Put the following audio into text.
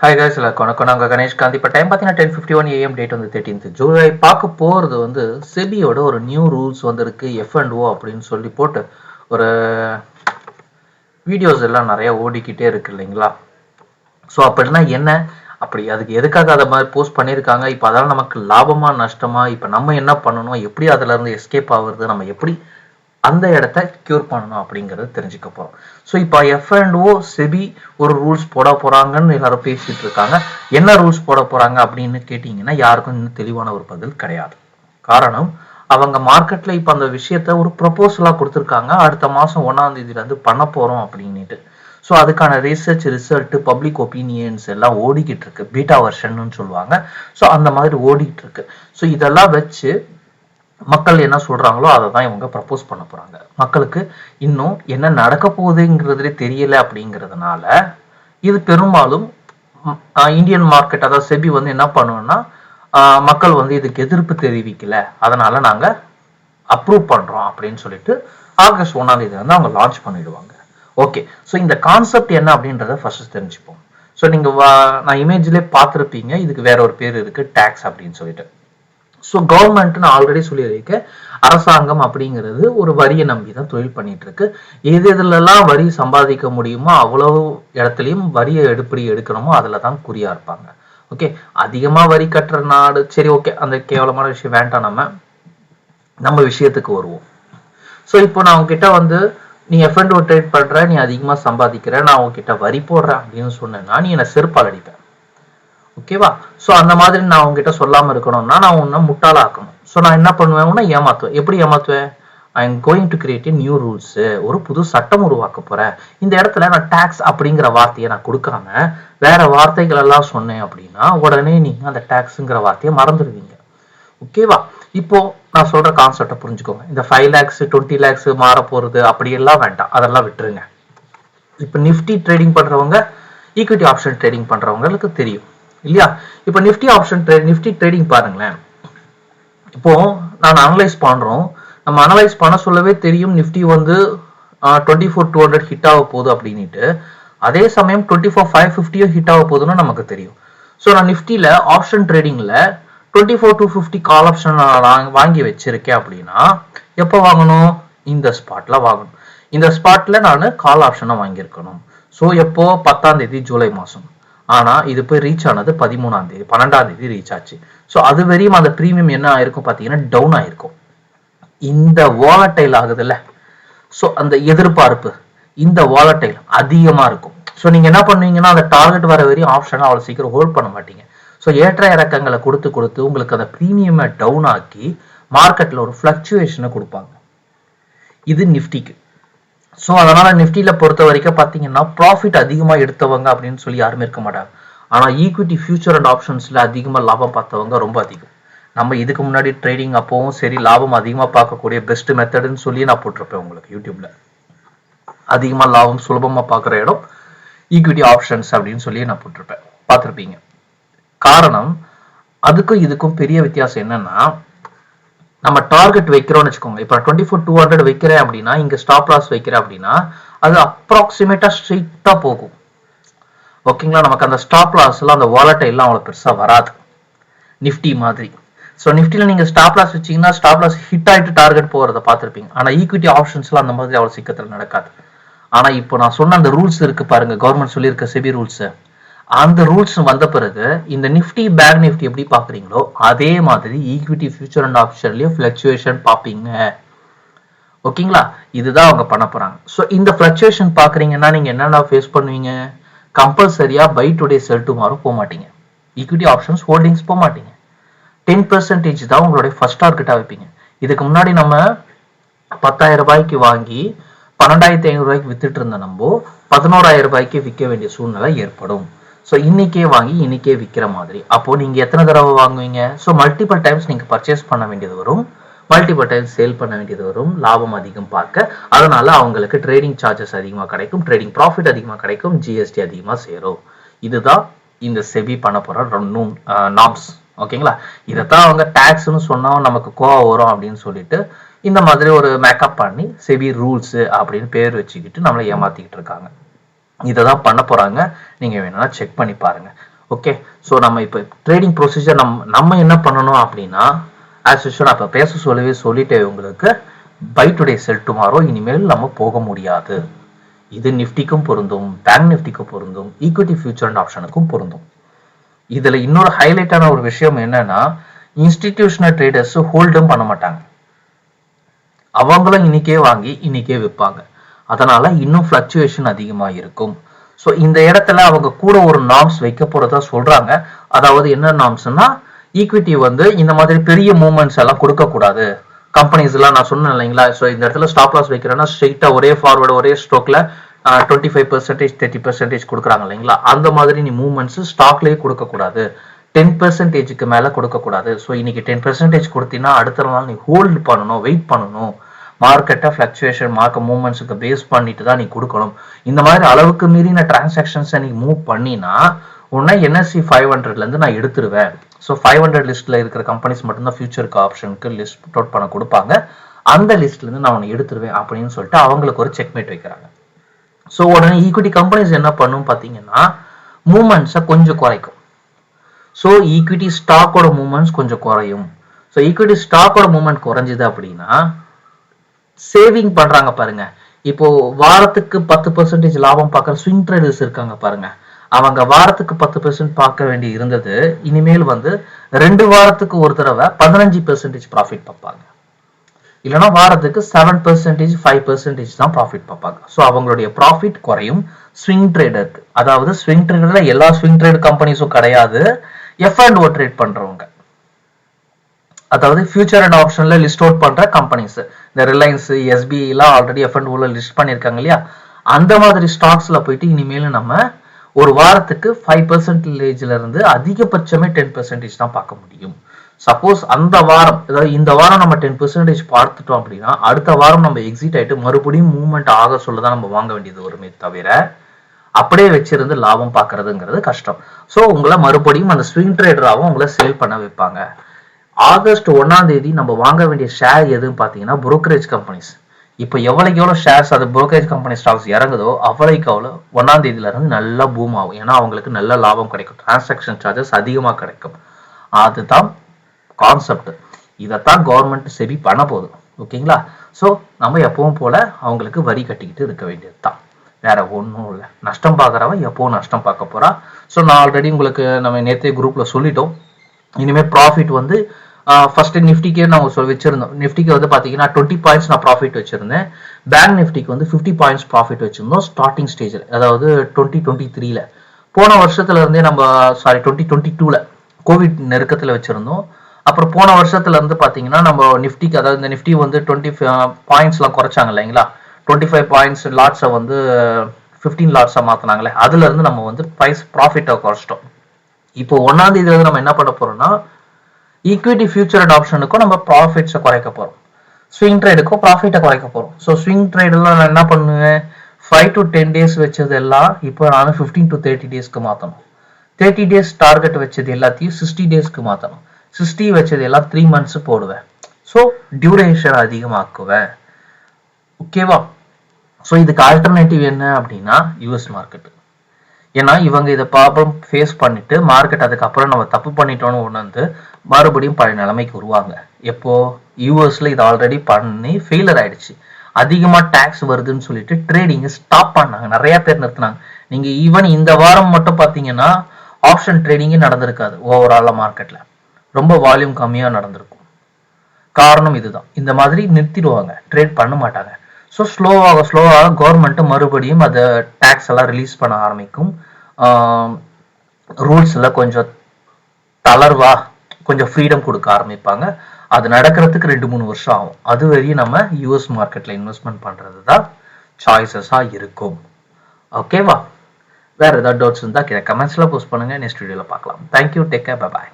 Hi guys, வணக்கம். நாங்கள் கணேஷ்காந்த். இப்போ டைம் பார்த்தீங்கன்னா 10:51 AM, டேட் வந்து 13th ஜூலை. பார்க்க போகிறது வந்து செபியோட ஒரு நியூ ரூல்ஸ் வந்துருக்கு, F&O அப்படின்னு சொல்லி போட்டு ஒரு வீடியோஸ் எல்லாம் நிறைய ஓடிக்கிட்டே இருக்கு இல்லைங்களா. ஸோ அப்படின்னா என்ன, அப்படி அதுக்கு எதுக்காக அதை மாதிரி போஸ்ட் பண்ணியிருக்காங்க, இப்போ அதெல்லாம் நமக்கு லாபமா நஷ்டமா, இப்போ நம்ம என்ன பண்ணணும், எப்படி அதுலேருந்து எஸ்கேப் ஆகுறது, நம்ம எப்படி அந்த இடத்த கியூர் பண்ணணும் அப்படிங்கறது தெரிஞ்சுக்க போறோம். ஸோ இப்போ F&O செபி ஒரு ரூல்ஸ் போட போறாங்கன்னு எல்லாரும் பேசிட்டு இருக்காங்க. என்ன ரூல்ஸ் போட போறாங்க அப்படின்னு கேட்டீங்கன்னா யாருக்கும் இன்னும் தெளிவான ஒரு பதில் கிடையாது. காரணம், அவங்க மார்க்கெட்ல இப்ப அந்த விஷயத்த ஒரு ப்ரொபோசலா கொடுத்துருக்காங்க, அடுத்த மாசம் 1ஆம் தேதியில இருந்து பண்ண போறோம் அப்படின்னுட்டு. ஸோ அதுக்கான ரிசல்ட் பப்ளிக் ஒப்பீனியன்ஸ் எல்லாம் ஓடிக்கிட்டு இருக்கு, பீட்டா வெர்ஷன் சொல்லுவாங்க. ஸோ அந்த மாதிரி ஓடிக்கிட்டு இருக்கு. ஸோ இதெல்லாம் வச்சு மக்கள் என்ன சொல்றாங்களோ அதை தான் இவங்க ப்ரப்போஸ் பண்ண போறாங்க. மக்களுக்கு இன்னும் என்ன நடக்க போகுதுங்கிறதுலே தெரியல அப்படிங்கிறதுனால இது பெரும்பாலும் இந்தியன் மார்க்கெட், அதாவது செபி வந்து என்ன பண்ணுவோம்னா, மக்கள் வந்து இதுக்கு எதிர்ப்பு தெரிவிக்கல, அதனால நாங்க அப்ரூவ் பண்றோம் அப்படின்னு சொல்லிட்டு ஆகஸ்ட் 1ஆம் தேதி வந்து அவங்க லான்ச் பண்ணிடுவாங்க. ஓகே, ஸோ இந்த கான்செப்ட் என்ன அப்படின்றத ஃபர்ஸ்ட் தெரிஞ்சுப்போம். ஸோ நீங்க நான் இமேஜ்லேயே பார்த்துருப்பீங்க, இதுக்கு வேற ஒரு பேர் இருக்கு, டேக்ஸ் அப்படின்னு சொல்லிட்டு. ஸோ கவர்மெண்ட் நான் ஆல்ரெடி சொல்லியிருக்கேன், அரசாங்கம் அப்படிங்கிறது ஒரு வரியை நம்பி தான் தொழில் பண்ணிட்டு இருக்கு. எதுலெல்லாம் வரி சம்பாதிக்க முடியுமோ அவ்வளவு இடத்துலையும் வரியை எப்படி எடுக்கணுமோ அதில் தான் குறியா இருப்பாங்க. ஓகே, அதிகமா வரி கட்டுற நாடு, சரி ஓகே, அந்த கேவலமான விஷயம் வேண்டாம், நம்ம விஷயத்துக்கு வருவோம். ஸோ இப்போ நான் உங்ககிட்ட வந்து நீ F&O ட்ரேட் பண்ற, நீ அதிகமா சம்பாதிக்கிற, நான் உங்ககிட்ட வரி போடுறேன் அப்படின்னு சொன்னேன்னா நீ என்ன செருப்பால் அடிப்பேன். ஓகேவா? ஸோ அந்த மாதிரி நான் உங்ககிட்ட சொல்லாமல் இருக்கணும்னா நான் உன்னை முட்டாளாக்கணும். ஸோ நான் என்ன பண்ணுவேன்னா ஏமாத்துவேன். எப்படி ஏமாத்துவேன்? I am going to create new rules, ஒரு புது சட்டம் உருவாக்க போறேன். இந்த இடத்துல நான் டாக்ஸ் அப்படிங்கிற வார்த்தையை நான் கொடுக்காம வேற வார்த்தைகள் எல்லாம் சொன்னேன் அப்படின்னா உடனே நீங்க அந்த டாக்ஸுங்கிற வார்த்தையை மறந்துடுவீங்க. ஓகேவா? இப்போ நான் சொல்ற கான்செப்டை புரிஞ்சுக்கோங்க. இந்த 5 lakhs 20 lakhs மாற போறது அப்படியெல்லாம் வேண்டாம், அதெல்லாம் விட்டுருங்க. இப்போ நிஃப்டி ட்ரேடிங் பண்றவங்க, ஈக்விட்டி ஆப்ஷன் ட்ரேடிங் பண்றவங்களுக்கு தெரியும் இல்லையா? இப்போ நிஃப்டி ட்ரேடிங் பாருங்களேன். இப்போ நான் அனலைஸ் பண்றோம், நம்ம அனலைஸ் பண்ண சொல்லவே தெரியும் நிஃப்டி வந்து 24,200 ஹிட் ஆக போகுது அப்படின்ட்டு. அதே சமயம் 24,550 ஹிட் ஆக போகுதுன்னு நமக்கு தெரியும். ஸோ நான் நிஃப்டியில ஆப்ஷன் ட்ரேடிங்ல 24,250 கால் ஆப்ஷன் வாங்கி வச்சிருக்கேன் அப்படின்னா எப்போ வாங்கணும்? இந்த ஸ்பாட்ல வாங்கணும். இந்த ஸ்பாட்ல நான் கால் ஆப்ஷனை வாங்கியிருக்கணும். ஸோ எப்போ? 10ஆம் தேதி ஜூலை மாசம். ஆனா இது போய் ரீச் ஆனது 13ஆம் தேதி, 12ஆம் தேதி ரீச் ஆச்சு. ஸோ அது வரையும் அந்த ப்ரீமியம் என்ன ஆயிருக்கும் பார்த்தீங்கன்னா டவுன் ஆயிருக்கும். இந்த வாலட்டைல் ஆகுதுல்ல, ஸோ அந்த எதிர்பார்ப்பு, இந்த வாலட்டைல் அதிகமா இருக்கும். ஸோ நீங்க என்ன பண்ணுவீங்கன்னா அந்த டார்கெட் வர வரையும் ஆப்ஷனை அவ்வளோ சீக்கிரம் ஹோல்ட் பண்ண மாட்டீங்க. ஸோ ஏற்ற இறக்கங்களை கொடுத்து உங்களுக்கு அந்த ப்ரீமியமை டவுன் ஆக்கி மார்க்கெட்ல ஒரு ஃபிளக்சுவேஷனை கொடுப்பாங்க. இது நிஃப்டிக்கு. ஸோ அதனால நிஃப்டியில பொறுத்த வரைக்கும் பார்த்தீங்கன்னா ப்ராஃபிட் அதிகமாக எடுத்தவங்க அப்படின்னு சொல்லி யாருமே இருக்க மாட்டாங்க. ஆனால் ஈக்விட்டி ஃபியூச்சர் அண்ட் ஆப்ஷன்ஸ்ல அதிகமாக லாபம் பார்த்தவங்க ரொம்ப அதிகம். நம்ம இதுக்கு முன்னாடி ட்ரேடிங் அப்பவும் சரி, லாபம் அதிகமாக பார்க்கக்கூடிய பெஸ்ட் மெத்தடுன்னு சொல்லி நான் போட்டிருப்பேன் உங்களுக்கு யூடியூப்ல. அதிகமாக லாபம் சுலபமாக பார்க்குற இடம் ஈக்விட்டி ஆப்ஷன்ஸ் அப்படின்னு சொல்லி நான் போட்டிருப்பேன், பார்த்துருப்பீங்க. காரணம், அதுக்கும் இதுக்கும் பெரிய வித்தியாசம் என்னன்னா, நம்ம டார்கெட் வைக்கிறோம்னு வச்சுக்கோங்க. இப்போ 24,200 வைக்கிறேன் அப்படின்னா, இங்க ஸ்டாப் லாஸ் வைக்கிறேன் அப்படின்னா அது அப்ராக்சிமேட்டா ஸ்ட்ரெயிட்டா போகும். ஓகேங்களா? நமக்கு அந்த ஸ்டாப் லாஸ் எல்லாம், அந்த வாலட்டைல் அவ்வளவு பெருசா வராது நிஃப்டி மாதிரி. ஸோ நிஃப்டியில நீங்க ஸ்டாப் லாஸ் வச்சீங்கன்னா ஸ்டாப் லாஸ் ஹிட் ஆயிட்டு டார்கெட் போகிறத பார்த்துருப்பீங்க. ஆனா ஈக்விட்டி ஆப்ஷன்ஸ்லாம் அந்த மாதிரி அவ்வளவு சீக்கிரத்தில் நடக்காது. ஆனா இப்போ நான் சொன்ன அந்த ரூல்ஸ் இருக்கு பாருங்க, கவர்மெண்ட் சொல்லியிருக்க செபி ரூல்ஸ், அந்த ரூல்ஸ் வந்த பிறகு இந்த நிஃப்டி பேங்க் நிஃப்டி எப்படி பாக்குறீங்களோ அதே மாதிரி ஈக்விட்டி ஃபியூச்சர் அண்ட் ஆப்ஷன்லயும் ஃபிளக்சுவேஷன் பாப்பீங்க. ஓகேங்களா? இதுதான் அவங்க பண்ண போறாங்க. ஸோ இந்த ஃபிளக்சுவேஷன் பாக்குறீங்கன்னா நீங்க என்னென்ன ஃபேஸ் பண்ணுவீங்க? கம்பல்சரியா பை டுடே செல் டுமாரோ போக மாட்டீங்க, ஈக்விட்டி ஆப்ஷன்ஸ் ஹோல்டிங்ஸ் போக மாட்டீங்க. 10% தான் உங்களுடைய ஃபர்ஸ்ட் டார்கெட்டா வைப்பீங்க. இதுக்கு முன்னாடி நம்ம 10,000 ரூபாய்க்கு வாங்கி 12,500 ரூபாய்க்கு வித்துட்டு இருந்த நம்ம 11,000 ரூபாய்க்கு விற்க வேண்டிய சூழ்நிலை ஏற்படும். ஸோ இன்னைக்கே வாங்கி இன்னைக்கே விற்கிற மாதிரி. அப்போ நீங்க எத்தனை தடவை வாங்குவீங்க? ஸோ மல்டிபிள் டைம்ஸ் நீங்க பர்ச்சேஸ் பண்ண வேண்டியது வரும், மல்டிபிள் டைம்ஸ் சேல் பண்ண வேண்டியது வரும், லாபம் அதிகம் பார்க்க. அதனால அவங்களுக்கு ட்ரேடிங் சார்ஜஸ் அதிகமாக கிடைக்கும், ட்ரேடிங் ப்ராஃபிட் அதிகமாக கிடைக்கும், ஜிஎஸ்டி அதிகமாக சேரும். இதுதான் இந்த செபி பண்ண போற நாம்ஸ். ஓகேங்களா? இதைத்தான் அவங்க டாக்ஸ்ன்னு சொன்னா நமக்கு கோவம் வரும் அப்படின்னு சொல்லிட்டு இந்த மாதிரி ஒரு மேக்கப் பண்ணி செபி ரூல்ஸ் அப்படின்னு பேர் வச்சுக்கிட்டு நம்மளை ஏமாத்திக்கிட்டு இருக்காங்க. இதை தான் பண்ண போறாங்க. நீங்க வேணும்னா செக் பண்ணி பாருங்க. ஓகே, ஸோ நம்ம இப்போ ட்ரேடிங் ப்ரொசீஜர் நம்ம என்ன பண்ணணும் அப்படின்னா, ஆஸ் யூஷுவல் அப்போ பேச சொல்லிட்டே உங்களுக்கு பை டுடே செல் டுமாரோ இனிமேல் நம்ம போக முடியாது. இது நிஃப்டிக்கும் பொருந்தும், பேங்க் நிஃப்டிக்கும் பொருந்தும், ஈக்விட்டி ஃபியூச்சர் அண்ட் ஆப்ஷனுக்கும் பொருந்தும். இதுல இன்னொரு ஹைலைட்டான ஒரு விஷயம் என்னன்னா, இன்ஸ்டிடியூஷனல் ட்ரேடர்ஸ் ஹோல்டும் பண்ண மாட்டாங்க. அவங்களும் இன்னைக்கே வாங்கி இன்னைக்கே விற்பாங்க. அதனால இன்னும் ஃபிளக்சுவேஷன் அதிகமா இருக்கும். ஸோ இந்த இடத்துல அவங்க கூட ஒரு நார்ம்ஸ் வைக்க போறதா சொல்றாங்க. அதாவது என்ன நார்ம்ஸ்னா, ஈக்விட்டி வந்து இந்த மாதிரி பெரிய மூவ்மெண்ட்ஸ் எல்லாம் கொடுக்க கூடாது. கம்பெனிஸ் எல்லாம் நான் சொன்னேன் இல்லைங்களா, ஸோ இந்த இடத்துல ஸ்டாப் லாஸ் வைக்கிறேன்னா ஸ்ட்ரெயிட்டா ஒரே ஃபார்வர்டு ஒரே ஸ்ட்ரோக்ல 25% 30% கொடுக்குறாங்க இல்லைங்களா, அந்த மாதிரி நீ மூவ்மெண்ட்ஸ் ஸ்டாக்லயே கொடுக்க கூடாது. 10%க்கு மேல கொடுக்க கூடாது. ஸோ இன்னைக்கு 10% கொடுத்தீங்கன்னா அடுத்த நாள் நீ ஹோல்டு பண்ணணும், வெயிட் பண்ணணும். மார்க்கெட்டை ஃபிளக்சுவேஷன் மார்க்கெட் மூவ்மெண்ட்ஸுக்கு பேஸ் பண்ணிட்டு தான் நீ கொடுக்கணும். இந்த மாதிரி அளவுக்கு மீறின டிரான்சாக்ஷன்ஸை நீ மூவ் பண்ணினா உடனே NSE 500ல இருந்து நான் எடுத்துருவேன். ஸோ 500 லிஸ்ட்ல இருக்கிற கம்பெனிஸ் மட்டும்தான் ஃபியூச்சருக்கு ஆப்ஷனுக்கு லிஸ்ட் அவுட் பண்ண கொடுப்பாங்க. அந்த லிஸ்ட்ல இருந்து நான் உன்னை எடுத்துருவேன் அப்படின்னு சொல்லிட்டு அவங்களுக்கு ஒரு செக்மேட் வைக்கிறாங்க. ஸோ உடனே ஈக்விட்டி கம்பெனிஸ் என்ன பண்ணும் பார்த்தீங்கன்னா, மூவ்மெண்ட்ஸை கொஞ்சம் குறைக்கும். ஸோ ஈக்விட்டி ஸ்டாக்கோட மூவ்மெண்ட்ஸ் கொஞ்சம் குறையும். ஸோ ஈக்விட்டி ஸ்டாக்கோட மூவ்மெண்ட் குறைஞ்சிது அப்படின்னா சேவிங் பண்றாங்க பாருங்க. இப்போ வாரத்துக்கு 10% லாபம் பார்க்குற ஸ்விங் ட்ரேடர்ஸ் இருக்காங்க பாருங்க. அவங்க வாரத்துக்கு 10% பார்க்க வேண்டி இருந்தது இனிமேல் வந்து 2 வாரத்துக்கு ஒரு தடவை 15% ப்ராஃபிட் பார்ப்பாங்க. இல்லைன்னா வாரத்துக்கு 7% 5% தான் ப்ராஃபிட் பார்ப்பாங்க. ஸோ அவங்களுடைய ப்ராஃபிட் குறையும் ஸ்விங் ட்ரேடருக்கு. அதாவது ஸ்விங் ட்ரேடர்ல எல்லா ஸ்விங் ட்ரேட் கம்பெனிஸும் கிடையாது, F&O ட்ரேட் பண்றவங்க. அதாவது ஃபியூச்சர் அண்ட் ஆப்ஷன்ல லிஸ்ட் அவுட் பண்ற கம்பெனிஸ், இந்த ரிலையன்ஸ், SBI எல்லாம் ஆல்ரெடி F&Oல லிஸ்ட் பண்ணியிருக்காங்க இல்லையா, அந்த மாதிரி ஸ்டாக்ஸ்ல போயிட்டு இனிமேல் நம்ம ஒரு வாரத்துக்கு 5%ல இருந்து அதிகபட்சமே 10% தான் பார்க்க முடியும். சப்போஸ் அந்த வாரம், அதாவது இந்த வாரம் நம்ம 10% பார்த்துட்டோம் அப்படின்னா அடுத்த வாரம் நம்ம எக்ஸிட் ஆயிட்டு மறுபடியும் மூவ்மெண்ட் ஆக சொல்லதான் நம்ம வாங்க வேண்டியது வருமே தவிர அப்படியே வச்சிருந்து லாபம் பார்க்கறதுங்கிறது கஷ்டம். ஸோ உங்களை மறுபடியும் அந்த ஸ்விங் ட்ரேடராகவும் உங்களை சேல் பண்ண வைப்பாங்க. ஆகஸ்ட் 1ஆம் தேதி நம்ம வாங்க வேண்டிய ஷேர் எதுன்னு பார்த்தீங்கன்னா புரோக்கரேஜ் கம்பெனிஸ். இப்போ எவ்வளோ ஷேர்ஸ் அது புரோக்கரேஜ் கம்பெனி ஸ்டாக்ஸ் இறங்குதோ அவ்வளோக்கு 1ஆம் தேதியில இருந்து நல்லா பூம் ஆகும். ஏன்னா அவங்களுக்கு நல்ல லாபம் கிடைக்கும், டிரான்சாக்ஷன் சார்ஜஸ் அதிகமாக கிடைக்கும். அதுதான் கான்செப்ட். இதைத்தான் கவர்மெண்ட் செபி பண்ண போகுது. ஓகேங்களா? ஸோ நம்ம எப்பவும் போல அவங்களுக்கு வரி கட்டிக்கிட்டு இருக்க வேண்டியது தான், வேற ஒன்றும் இல்லை. நஷ்டம் பார்க்குறவன் எப்பவும் நஷ்டம் பார்க்க போறா. ஸோ நான் ஆல்ரெடி உங்களுக்கு நம்ம நேற்றே குரூப்ல சொல்லிட்டோம். இனிமேல் ப்ராஃபிட் வந்து ஃபர்ஸ்ட் நிஃப்டிக்கே நான் வச்சிருந்தோம். நிஃப்டிக்கு வந்து பார்த்தீங்கன்னா 20 பாயிண்ட்ஸ் நான் ப்ராஃபிட் வச்சிருந்தேன். பேங்க் நிஃப்டிக்கு வந்து 50 பாயிண்ட்ஸ் ப்ராஃபிட் வச்சிருந்தோம் ஸ்டார்டிங் ஸ்டேஜில், அதாவது 2023ல. போன வருஷத்துல இருந்தே நம்ம 2022ல கோவிட் நெருக்கத்தில் வச்சிருந்தோம். அப்புறம் போன வருஷத்துல இருந்து பார்த்தீங்கன்னா நம்ம நிஃப்டிக்கு, அதாவது இந்த நிஃப்டி வந்து 20 பாயிண்ட்ஸ்லாம் குறைச்சாங்க இல்லைங்களா, 25 பாயிண்ட்ஸ் லாட்ஸை வந்து 15 லாட்ஸாக மாற்றினாங்களே, அதுல இருந்து நம்ம வந்து ப்ராஃபிட்டை குறைச்சிட்டோம். இப்போ 1ஆம் தேதியில இருந்து நம்ம என்ன பண்ண போறோம்னா, ஈக்விட்டி ஃபியூச்சர் அண்ட் ஆப்ஷனுக்கும் நம்ம ப்ராஃபிட்ஸை குறைக்க போறோம், ஸ்விங் ட்ரேடுக்கும் ப்ராஃபிட்டை குறைக்க போறோம். ஸோ ஸ்விங் ட்ரேடெல்லாம் நான் என்ன பண்ணுவேன், 5 to 10 days வச்சது எல்லாம் இப்போ நான் 15 to 30 daysக்கு மாற்றணும். 30 days டார்கெட் வச்சது எல்லாத்தையும் 60 daysக்கு மாற்றணும். 60 வச்சது எல்லாம் 3 months போடுவேன். ஸோ டியூரேஷன் அதிகமாக்குவேன். ஓகேவா? ஸோ இதுக்கு ஆல்டர்னேட்டிவ் என்ன அப்படின்னா யூஎஸ் மார்க்கெட். ஏன்னா இவங்க இதை ப்ராப்ளம் ஃபேஸ் பண்ணிட்டு மார்க்கெட் அதுக்கப்புறம் நம்ம தப்பு பண்ணிட்டோம்னு உணர்ந்து மறுபடியும் பழைய நிலைமைக்கு வருவாங்க. எப்போ யூஎஸ்ல இது ஆல்ரெடி பண்ணி ஃபெயிலர் ஆயிடுச்சு, அதிகமா டாக்ஸ் வருதுன்னு சொல்லிட்டு ட்ரேடிங் ஸ்டாப் பண்ணாங்க, நிறைய பேர் நிறுத்தினாங்க. நீங்க ஈவன் இந்த வாரம் மட்டும் பாத்தீங்கன்னா ஆப்ஷன் ட்ரேடிங்கே நடந்திருக்காது. ஓவரால மார்க்கெட்ல ரொம்ப வால்யூம் கம்மியா நடந்திருக்கும். காரணம் இதுதான், இந்த மாதிரி நிறுத்திடுவாங்க, ட்ரேட் பண்ண மாட்டாங்க. ஸோ ஸ்லோவாக கவர்மெண்ட் மறுபடியும் அதை டேக்ஸ் எல்லாம் ரிலீஸ் பண்ண ஆரம்பிக்கும். ரூல்ஸ்ல கொஞ்சம் தளர்வா கொஞ்சம் ஃப்ரீடம் கொடுக்க ஆரம்பிப்பாங்க. அது நடக்கிறதுக்கு 2-3 வருஷம் ஆகும். அது வரையும் நம்ம யூஎஸ் மார்க்கெட்ல இன்வெஸ்ட்மெண்ட் பண்றது தான் சாய்ஸஸா இருக்கும். ஓகேவா? வேற ஏதாவது டவுட்ஸ் இருந்தா கமெண்ட்ஸ்ல போஸ்ட் பண்ணுங்க. நெக்ஸ்ட் வீடியோல பார்க்கலாம். Thank you, take care, bye bye.